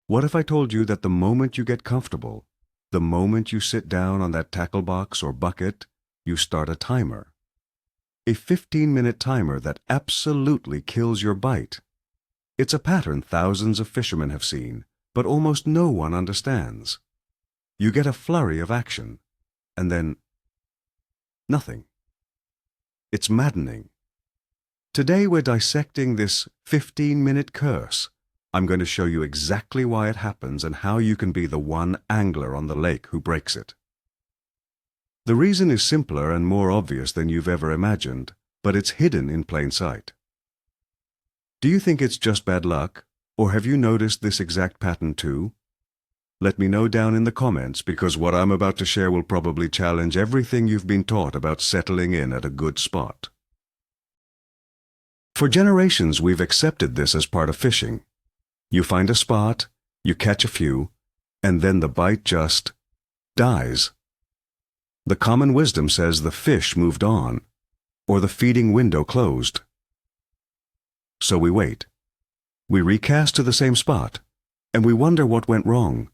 What if I told you that the moment you get comfortable, the moment you sit down on that tackle box or bucket, you start a timer? A 15-minute timer that absolutely kills your bite. It's a pattern thousands of fishermen have seen, but almost no one understands. You get a flurry of action, and then nothing. It's maddening. Today we're dissecting this 15-minute curse. I'm going to show you exactly why it happens and how you can be the one angler on the lake who breaks it. The reason is simpler and more obvious than you've ever imagined, but it's hidden in plain sight. Do you think it's just bad luck, or have you noticed this exact pattern too? Let me know down in the comments, because what I'm about to share will probably challenge everything you've been taught about settling in at a good spot. For generations, we've accepted this as part of fishing. You find a spot, you catch a few, and then the bite just dies. The common wisdom says the fish moved on, or the feeding window closed. So we wait. We recast to the same spot, and we wonder what went wrong.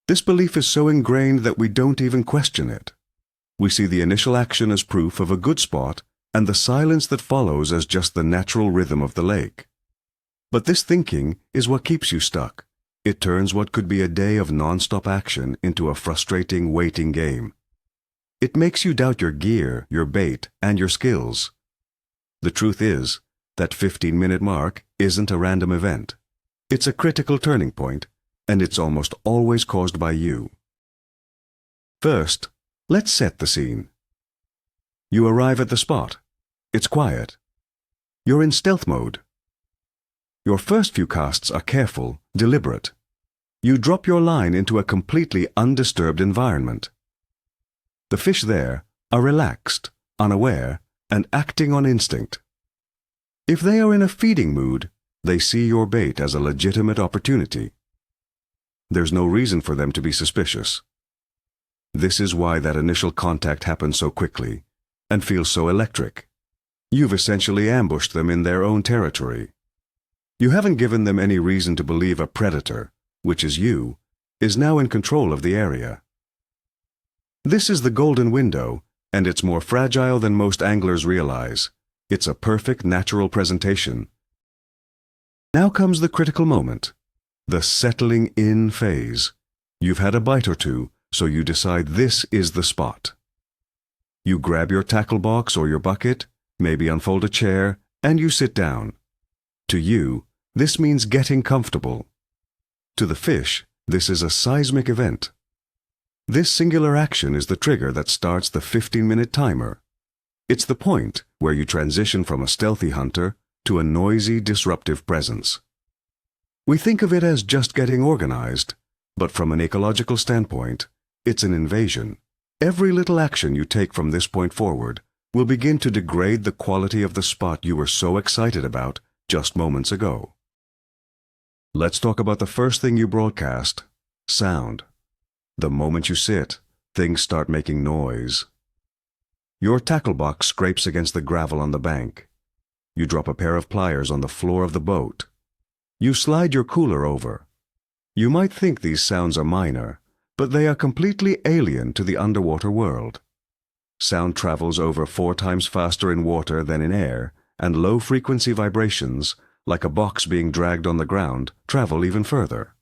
This belief is so ingrained that we don't even question it. We see the initial action as proof of a good spot, and the silence that follows as just the natural rhythm of the lake. But this thinking is what keeps you stuck. It turns what could be a day of non-stop action into a frustrating waiting game. It makes you doubt your gear, your bait, and your skills. The truth is, that 15-minute mark isn't a random event. It's a critical turning point, and it's almost always caused by you. First, let's set the scene. You arrive at the spot. It's quiet. You're in stealth mode. Your first few casts are careful, deliberate. You drop your line into a completely undisturbed environment. The fish there are relaxed, unaware, and acting on instinct. If they are in a feeding mood, they see your bait as a legitimate opportunity. There's no reason for them to be suspicious. This is why that initial contact happens so quickly and feels so electric. You've essentially ambushed them in their own territory. You haven't given them any reason to believe a predator, which is you, is now in control of the area. This is the golden window, and it's more fragile than most anglers realize. It's a perfect natural presentation. Now comes the critical moment, the settling in phase. You've had a bite or two, so you decide this is the spot. You grab your tackle box or your bucket, maybe unfold a chair, and you sit down. To you, this means getting comfortable. To the fish, this is a seismic event. This singular action is the trigger that starts the 15-minute timer. It's the point where you transition from a stealthy hunter to a noisy, disruptive presence. We think of it as just getting organized, but from an ecological standpoint, it's an invasion. Every little action you take from this point forward will begin to degrade the quality of the spot you were so excited about just moments ago. Let's talk about the first thing you broadcast, sound. The moment you sit, things start making noise. Your tackle box scrapes against the gravel on the bank. You drop a pair of pliers on the floor of the boat. You slide your cooler over. You might think these sounds are minor, but they are completely alien to the underwater world. Sound travels over 4 times faster in water than in air, and low-frequency vibrations, like a box being dragged on the ground, travel even further.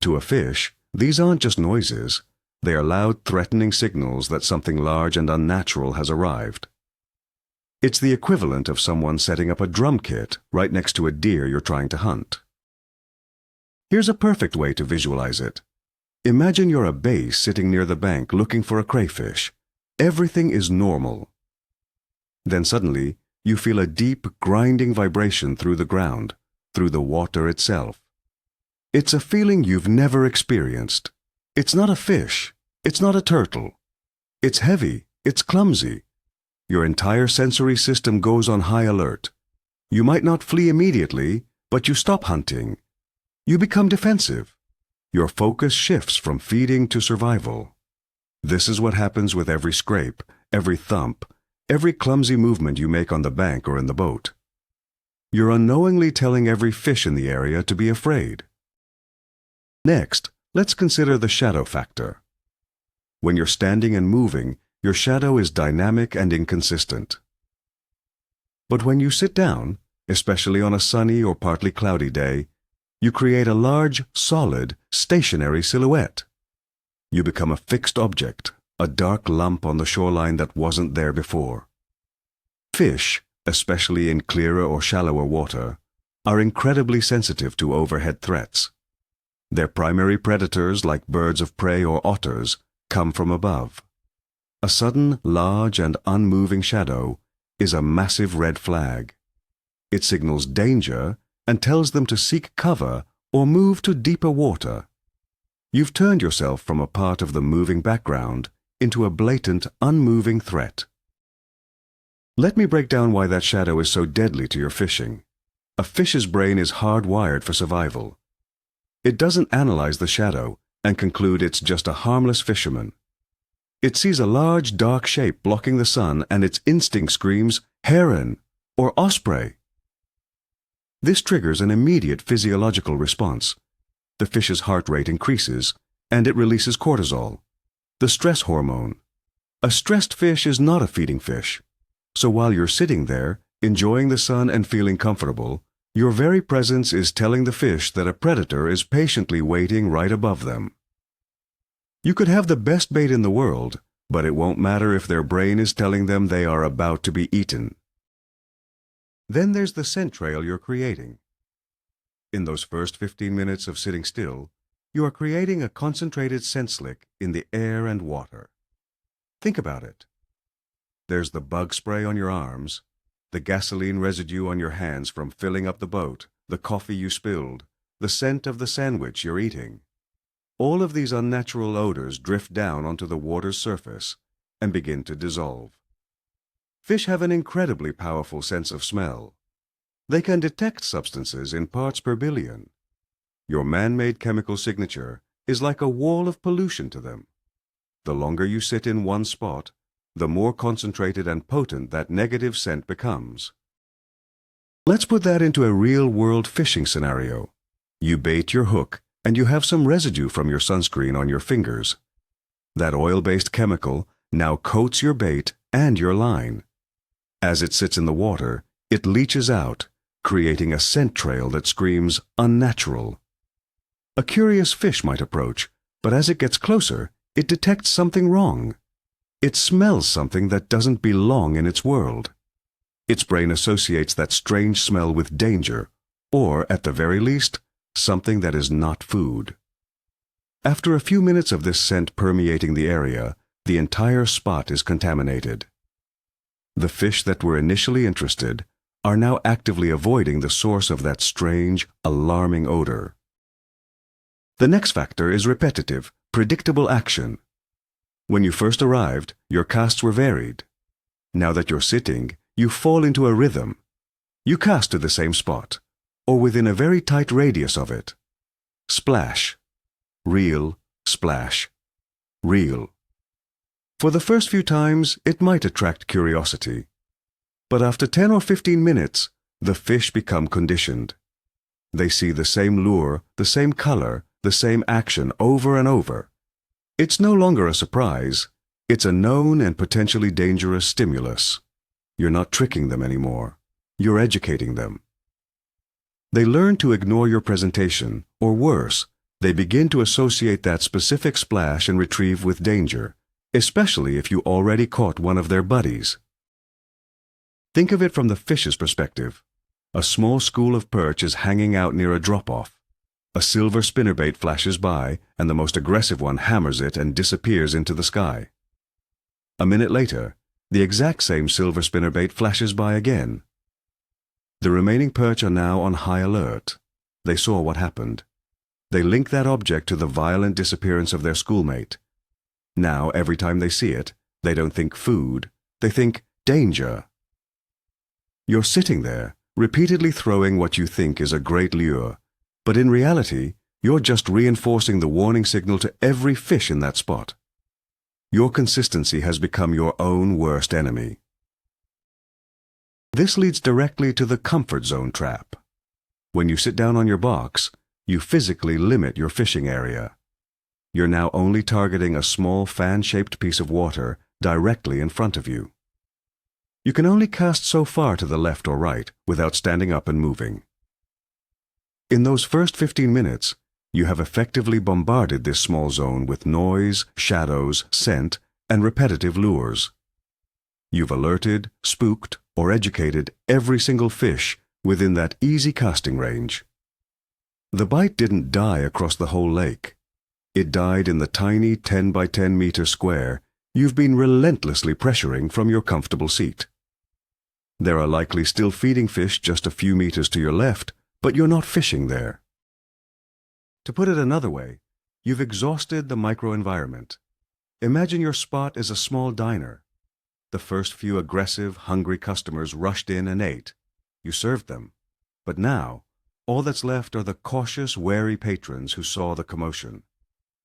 To a fish, these aren't just noises. They are loud, threatening signals that something large and unnatural has arrived. It's the equivalent of someone setting up a drum kit right next to a deer you're trying to hunt. Here's a perfect way to visualize it. Imagine you're a bass sitting near the bank looking for a crayfish. Everything is normal. Then suddenly, you feel a deep, grinding vibration through the ground, through the water itself. It's a feeling you've never experienced. It's not a fish. It's not a turtle. It's heavy. It's clumsy. Your entire sensory system goes on high alert. You might not flee immediately, but you stop hunting. You become defensive. Your focus shifts from feeding to survival. This is what happens with every scrape, every thump, every clumsy movement you make on the bank or in the boat. You're unknowingly telling every fish in the area to be afraid. Next, let's consider the shadow factor. When you're standing and moving, your shadow is dynamic and inconsistent. But when you sit down, especially on a sunny or partly cloudy day, you create a large, solid, stationary silhouette. You become a fixed object, a dark lump on the shoreline that wasn't there before. Fish, especially in clearer or shallower water, are incredibly sensitive to overhead threats. Their primary predators, like birds of prey or otters, come from above. A sudden, large and unmoving shadow is a massive red flag. It signals danger and tells them to seek cover or move to deeper water. You've turned yourself from a part of the moving background into a blatant, unmoving threat. Let me break down why that shadow is so deadly to your fishing. A fish's brain is hardwired for survival. It doesn't analyze the shadow and conclude it's just a harmless fisherman. It sees a large, dark shape blocking the sun and its instinct screams, "Heron" or "osprey." This triggers an immediate physiological response. The fish's heart rate increases, and it releases cortisol, the stress hormone. A stressed fish is not a feeding fish. So while you're sitting there, enjoying the sun and feeling comfortable, your very presence is telling the fish that a predator is patiently waiting right above them. You could have the best bait in the world, but it won't matter if their brain is telling them they are about to be eaten. Then there's the scent trail you're creating. In those first 15 minutes of sitting still, you are creating a concentrated scent slick in the air and water. Think about it. There's the bug spray on your arms, the gasoline residue on your hands from filling up the boat, the coffee you spilled, the scent of the sandwich you're eating. All of these unnatural odors drift down onto the water's surface and begin to dissolve. Fish have an incredibly powerful sense of smell. They can detect substances in parts per billion. Your man-made chemical signature is like a wall of pollution to them. The longer you sit in one spot, the more concentrated and potent that negative scent becomes. Let's put that into a real-world fishing scenario. You bait your hook, and you have some residue from your sunscreen on your fingers. That oil-based chemical now coats your bait and your line. As it sits in the water, it leaches out, creating a scent trail that screams unnatural. A curious fish might approach, but as it gets closer, it detects something wrong. It smells something that doesn't belong in its world. Its brain associates that strange smell with danger, or, at the very least, something that is not food. After a few minutes of this scent permeating the area, the entire spot is contaminated. The fish that were initially interested are now actively avoiding the source of that strange, alarming odor. The next factor is repetitive, predictable action. When you first arrived, your casts were varied. Now that you're sitting, you fall into a rhythm. You cast to the same spot, or within a very tight radius of it. Splash, reel, splash, reel. For the first few times, it might attract curiosity. But after 10 or 15 minutes, the fish become conditioned. They see the same lure, the same color, the same action over and over. It's no longer a surprise. It's a known and potentially dangerous stimulus. You're not tricking them anymore. You're educating them. They learn to ignore your presentation, or worse, they begin to associate that specific splash and retrieve with danger, especially if you already caught one of their buddies. Think of it from the fish's perspective. A small school of perch is hanging out near a drop-off. A silver spinnerbait flashes by, and the most aggressive one hammers it and disappears into the sky. A minute later, the exact same silver spinnerbait flashes by again. The remaining perch are now on high alert. They saw what happened. They link that object to the violent disappearance of their schoolmate. Now, every time they see it, they don't think food, they think danger. You're sitting there, repeatedly throwing what you think is a great lure, but in reality, you're just reinforcing the warning signal to every fish in that spot. Your consistency has become your own worst enemy. This leads directly to the comfort zone trap. When you sit down on your box, you physically limit your fishing area. You're now only targeting a small fan-shaped piece of water directly in front of you. You can only cast so far to the left or right without standing up and moving. In those first 15 minutes, you have effectively bombarded this small zone with noise, shadows, scent, and repetitive lures. You've alerted, spooked, or educated every single fish within that easy casting range. The bite didn't die across the whole lake. It died in the tiny 10 by 10 meter square you've been relentlessly pressuring from your comfortable seat. There are likely still feeding fish just a few meters to your left, but you're not fishing there. To put it another way, you've exhausted the microenvironment. Imagine your spot is a small diner. The first few aggressive, hungry customers rushed in and ate. You served them. But now, all that's left are the cautious, wary patrons who saw the commotion.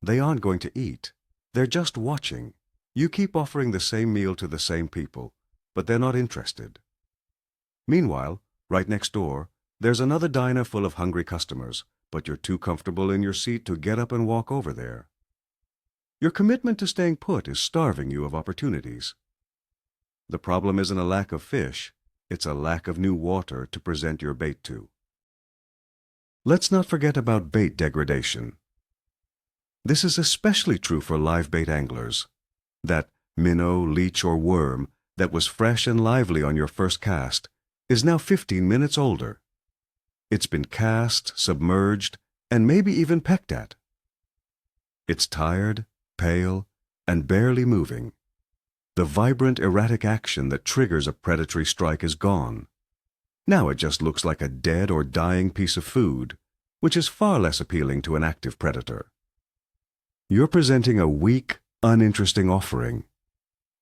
They aren't going to eat. They're just watching. You keep offering the same meal to the same people, but they're not interested. Meanwhile, right next door, there's another diner full of hungry customers, but you're too comfortable in your seat to get up and walk over there. Your commitment to staying put is starving you of opportunities. The problem isn't a lack of fish, it's a lack of new water to present your bait to. Let's not forget about bait degradation. This is especially true for live bait anglers. That minnow, leech, or worm that was fresh and lively on your first cast is now 15 minutes older. It's been cast, submerged, and maybe even pecked at. It's tired, pale, and barely moving. The vibrant, erratic action that triggers a predatory strike is gone. Now it just looks like a dead or dying piece of food, which is far less appealing to an active predator. You're presenting a weak, uninteresting offering.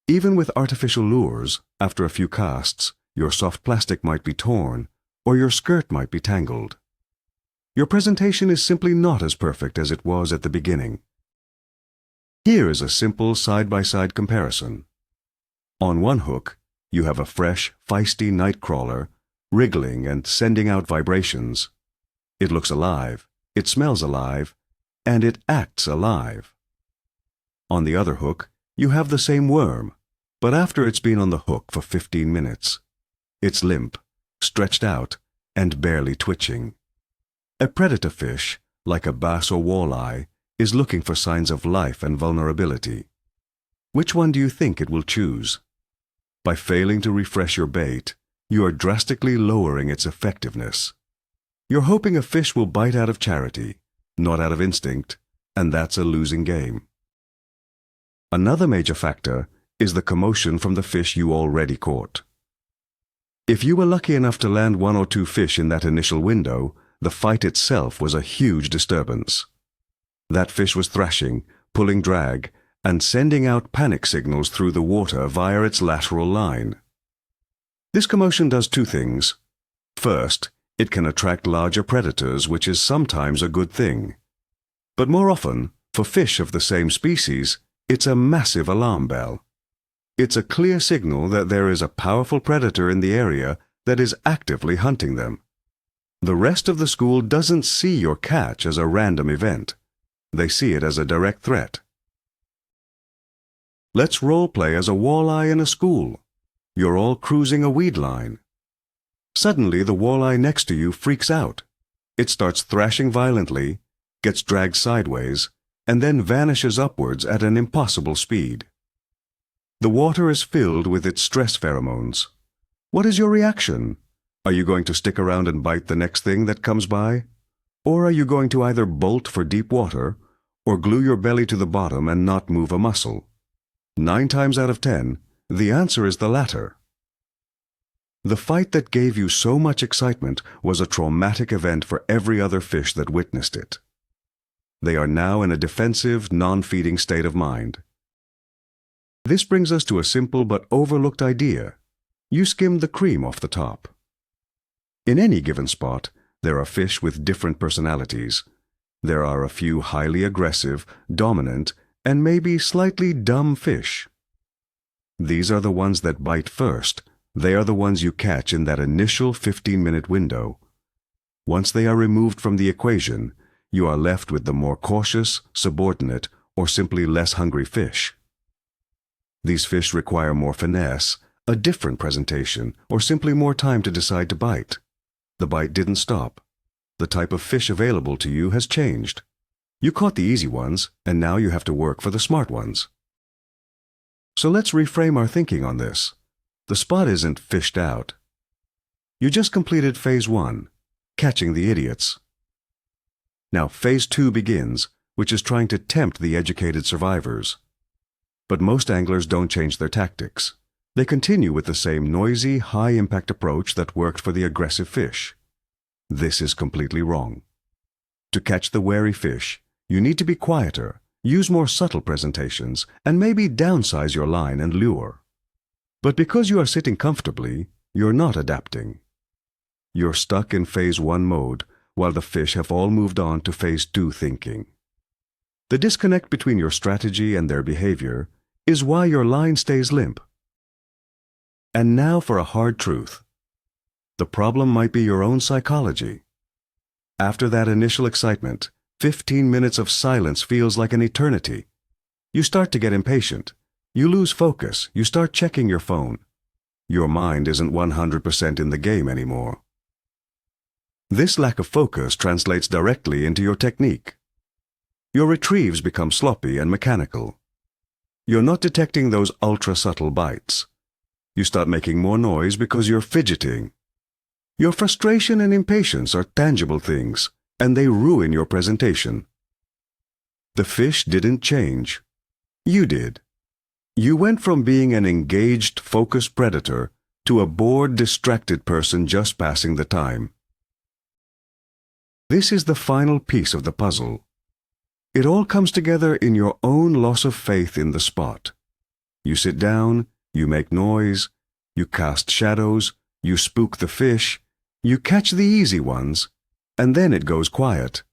Even with artificial lures, after a few casts, your soft plastic might be torn, or your skirt might be tangled. Your presentation is simply not as perfect as it was at the beginning. Here is a simple side-by-side comparison. On one hook, you have a fresh, feisty nightcrawler, wriggling and sending out vibrations. It looks alive, it smells alive, and it acts alive. On the other hook, you have the same worm, but after it's been on the hook for 15 minutes. It's limp, stretched out, and barely twitching. A predator fish, like a bass or walleye, is looking for signs of life and vulnerability. Which one do you think it will choose? By failing to refresh your bait, you are drastically lowering its effectiveness. You're hoping a fish will bite out of charity, not out of instinct, and that's a losing game. Another major factor is the commotion from the fish you already caught. If you were lucky enough to land 1 or 2 fish in that initial window, the fight itself was a huge disturbance. That fish was thrashing, pulling drag, and sending out panic signals through the water via its lateral line. This commotion does 2 things. First, it can attract larger predators, which is sometimes a good thing. But more often, for fish of the same species, it's a massive alarm bell. It's a clear signal that there is a powerful predator in the area that is actively hunting them. The rest of the school doesn't see your catch as a random event. They see it as a direct threat. Let's role-play as a walleye in a school. You're all cruising a weed line. Suddenly, the walleye next to you freaks out. It starts thrashing violently, gets dragged sideways, and then vanishes upwards at an impossible speed. The water is filled with its stress pheromones. What is your reaction? Are you going to stick around and bite the next thing that comes by? Or are you going to either bolt for deep water or glue your belly to the bottom and not move a muscle? 9 times out of 10, the answer is the latter. The fight that gave you so much excitement was a traumatic event for every other fish that witnessed it. They are now in a defensive, non-feeding state of mind. This brings us to a simple but overlooked idea. You skimmed the cream off the top. In any given spot, there are fish with different personalities. There are a few highly aggressive, dominant, and maybe slightly dumb fish. These are the ones that bite first. They are the ones you catch in that initial 15-minute window. Once they are removed from the equation, you are left with the more cautious, subordinate, or simply less hungry fish. These fish require more finesse, a different presentation, or simply more time to decide to bite. The bite didn't stop. The type of fish available to you has changed. You caught the easy ones, and now you have to work for the smart ones. So let's reframe our thinking on this. The spot isn't fished out. You just completed phase 1, catching the idiots. Now phase 2 begins, which is trying to tempt the educated survivors. But most anglers don't change their tactics. They continue with the same noisy, high-impact approach that worked for the aggressive fish. This is completely wrong. To catch the wary fish, you need to be quieter, use more subtle presentations, and maybe downsize your line and lure. But because you are sitting comfortably, you're not adapting. You're stuck in phase 1 mode, while the fish have all moved on to phase 2 thinking. The disconnect between your strategy and their behavior is why your line stays limp. And now for a hard truth. The problem might be your own psychology. After that initial excitement, 15 minutes of silence feels like an eternity. You start to get impatient. You lose focus. You start checking your phone. Your mind isn't 100% in the game anymore. This lack of focus translates directly into your technique. Your retrieves become sloppy and mechanical. You're not detecting those ultra-subtle bites. You start making more noise because you're fidgeting. Your frustration and impatience are tangible things, and they ruin your presentation. The fish didn't change. You did. You went from being an engaged, focused predator to a bored, distracted person just passing the time. This is the final piece of the puzzle. It all comes together in your own loss of faith in the spot. You sit down, you make noise, you cast shadows, you spook the fish, you catch the easy ones, and then it goes quiet.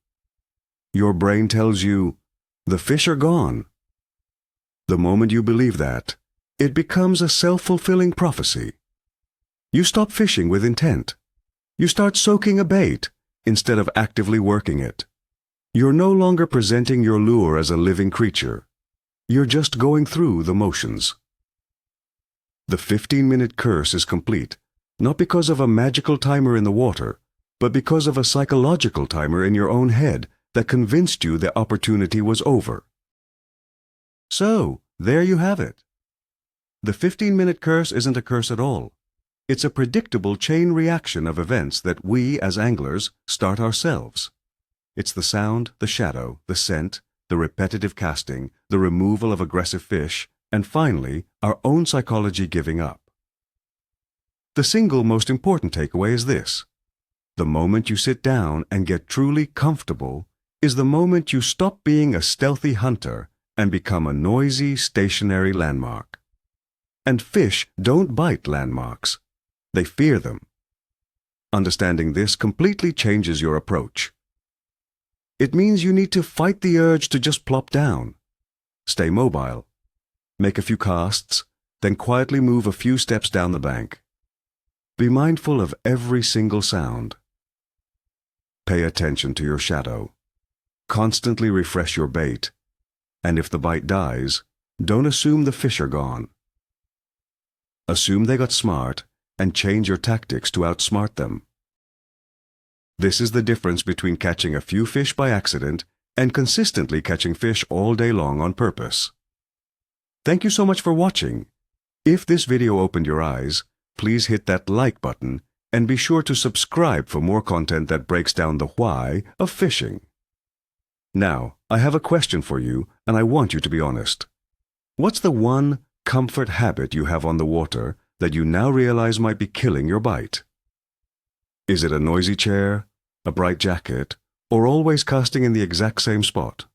Your brain tells you, the fish are gone. The moment you believe that, it becomes a self-fulfilling prophecy. You stop fishing with intent. You start soaking a bait instead of actively working it. You're no longer presenting your lure as a living creature. You're just going through the motions. The 15-minute curse is complete, not because of a magical timer in the water, but because of a psychological timer in your own head that convinced you the opportunity was over. So, there you have it. The 15-minute curse isn't a curse at all. It's a predictable chain reaction of events that we, as anglers, start ourselves. It's the sound, the shadow, the scent, the repetitive casting, the removal of aggressive fish, and finally, our own psychology giving up. The single most important takeaway is this. The moment you sit down and get truly comfortable is the moment you stop being a stealthy hunter and become a noisy, stationary landmark. And fish don't bite landmarks. They fear them. Understanding this completely changes your approach. It means you need to fight the urge to just plop down. Stay mobile. Make a few casts, then quietly move a few steps down the bank. Be mindful of every single sound. Pay attention to your shadow. Constantly refresh your bait. And if the bite dies, don't assume the fish are gone. Assume they got smart and change your tactics to outsmart them. This is the difference between catching a few fish by accident and consistently catching fish all day long on purpose. Thank you so much for watching. If this video opened your eyes, please hit that like button and be sure to subscribe for more content that breaks down the why of fishing. Now, I have a question for you, and I want you to be honest. What's the one comfort habit you have on the water that you now realize might be killing your bite? Is it a noisy chair, a bright jacket, or always casting in the exact same spot?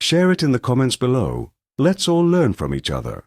Share it in the comments below. Let's all learn from each other.